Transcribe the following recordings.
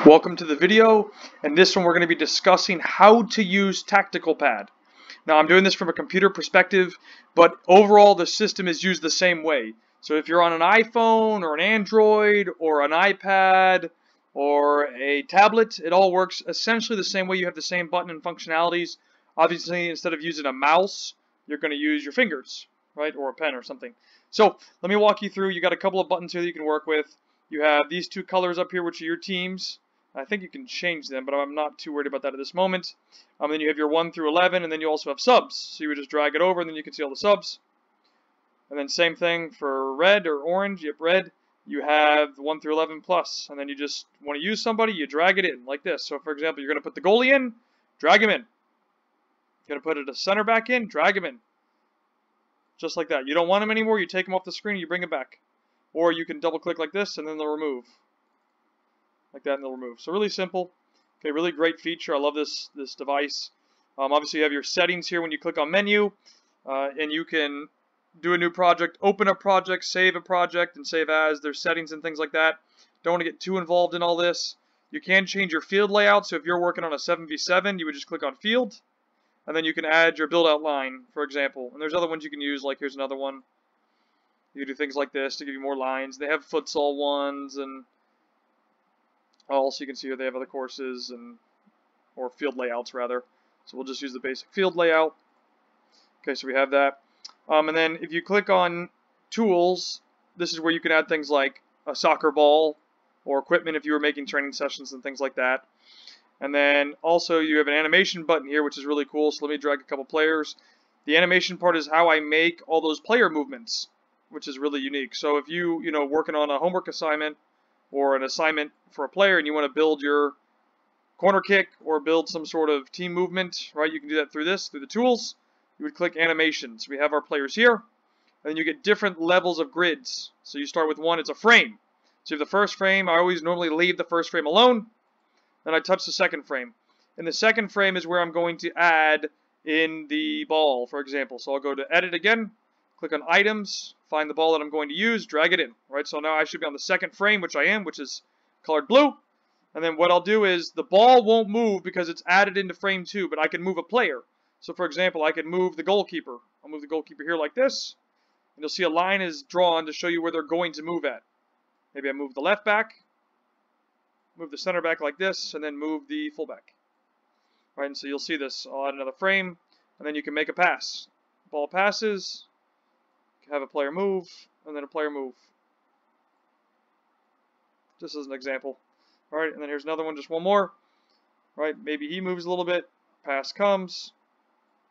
Welcome to the video. In this one we're going to be discussing how to use Tactical Pad. Now I'm doing this from a computer perspective, but overall the system is used the same way. So if you're on an iPhone or an Android or an iPad or a tablet, it all works essentially the same way. You have the same button and functionalities. Obviously, instead of using a mouse, you're going to use your fingers, right, or a pen or something. So let me walk you through. You got a couple of buttons here that you can work with. You have these two colors up here, which are your teams. I think you can change them, but I'm not too worried about that at this moment. Then you have your 1 through 11, and then you also have subs. So you would just drag it over, and then you can see all the subs. And then same thing for red or orange. Yep, red. You have 1 through 11 plus, and then you just want to use somebody, you drag it in like this. So for example, you're going to put the goalie in, drag him in. You're going to put a center back in, drag him in. Just like that. You don't want him anymore, you take him off the screen, you bring him back. Or you can double click like this, and then they'll remove. Like that, and they'll remove. So really simple. Okay, really great feature. I love this device. Obviously, you have your settings here when you click on menu, and you can do a new project, open a project, save a project, and save as. There's settings and things like that. Don't want to get too involved in all this. You can change your field layout. So if you're working on a 7v7, you would just click on field, and then you can add your build out line, for example. And there's other ones you can use. Like here's another one. You can do things like this to give you more lines. They have futsal ones and also, you can see here they have other courses or field layouts rather. So we'll just use the basic field layout. Okay, so we have that. And then if you click on tools, this is where you can add things like a soccer ball or equipment if you were making training sessions and things like that. And then also you have an animation button here, which is really cool. So let me drag a couple players. The animation part is how I make all those player movements, which is really unique. So if you working on a homework assignment or an assignment for a player and you want to build your corner kick or build some sort of team movement, right? You can do that through the tools. You would click animations. We have our players here, and then you get different levels of grids. So you start with one, it's a frame. So you have the first frame. I always normally leave the first frame alone, then I touch the second frame. And the second frame is where I'm going to add in the ball, for example. So I'll go to edit again, click on items, find the ball that I'm going to use, drag it in, right? So now I should be on the second frame, which I am, which is colored blue. And then what I'll do is the ball won't move because it's added into frame 2, but I can move a player. So for example, I can move the goalkeeper. I'll move the goalkeeper here like this, and you'll see a line is drawn to show you where they're going to move at. Maybe I move the left back, move the center back like this, and then move the fullback. Right, and so you'll see this. I'll add another frame, and then you can make a pass. Ball passes, have a player move, and then a player move. Just as an example. Alright, and then here's another one, just one more. Right, maybe he moves a little bit, pass comes,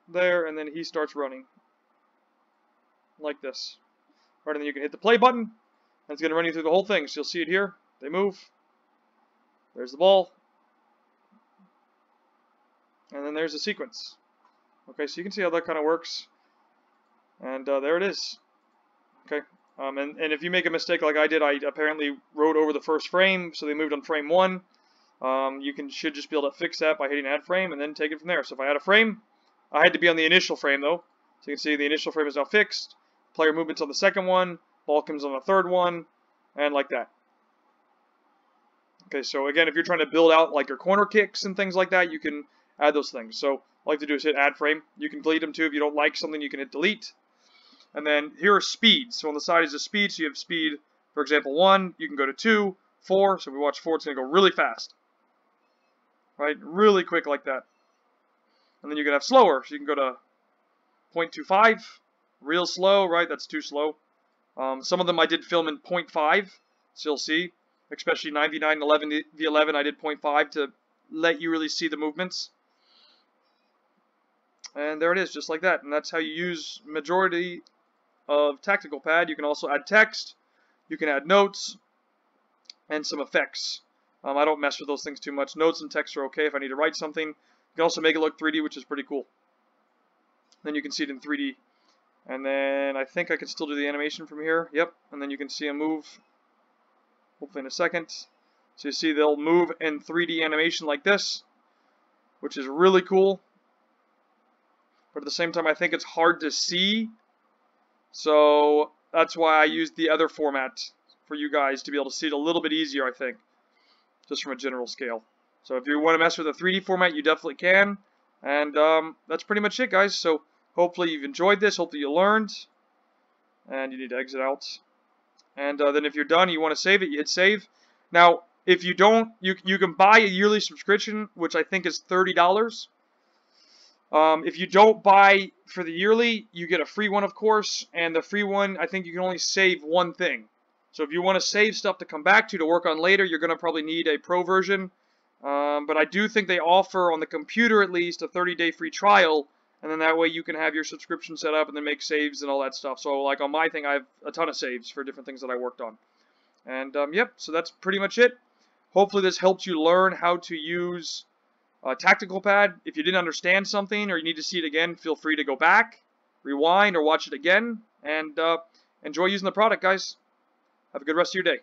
there, and then he starts running. Like this. Alright, and then you can hit the play button, and it's going to run you through the whole thing. So you'll see it here. They move. There's the ball. And then there's the sequence. Okay, so you can see how that kind of works. And there it is. Okay, and if you make a mistake like I did, I apparently wrote over the first frame, so they moved on frame 1. You should just be able to fix that by hitting add frame and then take it from there. So if I add a frame, I had to be on the initial frame though. So you can see the initial frame is now fixed. Player movement's on the second one, ball comes on the third one, and like that. Okay, so again, if you're trying to build out like your corner kicks and things like that, you can add those things. So all I like to do is hit add frame. You can delete them too. If you don't like something, you can hit delete. And then here are speeds. So on the side is the speed. So you have speed, for example, 1. You can go to 2, 4. So if we watch 4, it's going to go really fast. Right? Really quick like that. And then you can have slower. So you can go to 0.25. Real slow, right? That's too slow. Some of them I did film in 0.5. So you'll see. Especially 9v9 and 11v11, I did 0.5 to let you really see the movements. And there it is, just like that. And that's how you use majority of Tactical Pad. You can also add text, you can add notes, and some effects. I don't mess with those things too much. Notes and text are okay if I need to write something. You can also make it look 3D, which is pretty cool. Then you can see it in 3D. And then I think I can still do the animation from here. Yep, and then you can see a move, hopefully in a second. So you see they'll move in 3D animation like this, which is really cool. But at the same time, I think it's hard to see. So that's why I used the other format for you guys to be able to see it a little bit easier, I think. just from a general scale. So if you want to mess with a 3D format, you definitely can. And that's pretty much it, guys. So hopefully you've enjoyed this. Hopefully you learned. And you need to exit out. And then if you're done, you want to save it, you hit save. Now, if you don't, you can buy a yearly subscription, which I think is $30. If you don't buy for the yearly, you get a free one, of course. And the free one, I think you can only save one thing. So if you want to save stuff to come back to work on later, you're going to probably need a pro version. But I do think they offer, on the computer at least, a 30-day free trial. And then that way you can have your subscription set up and then make saves and all that stuff. So like on my thing, I have a ton of saves for different things that I worked on. And yep, so that's pretty much it. Hopefully this helped you learn how to use Tactical Pad. If you didn't understand something or you need to see it again, feel free to go back, rewind, or watch it again. And enjoy using the product, guys. Have a good rest of your day.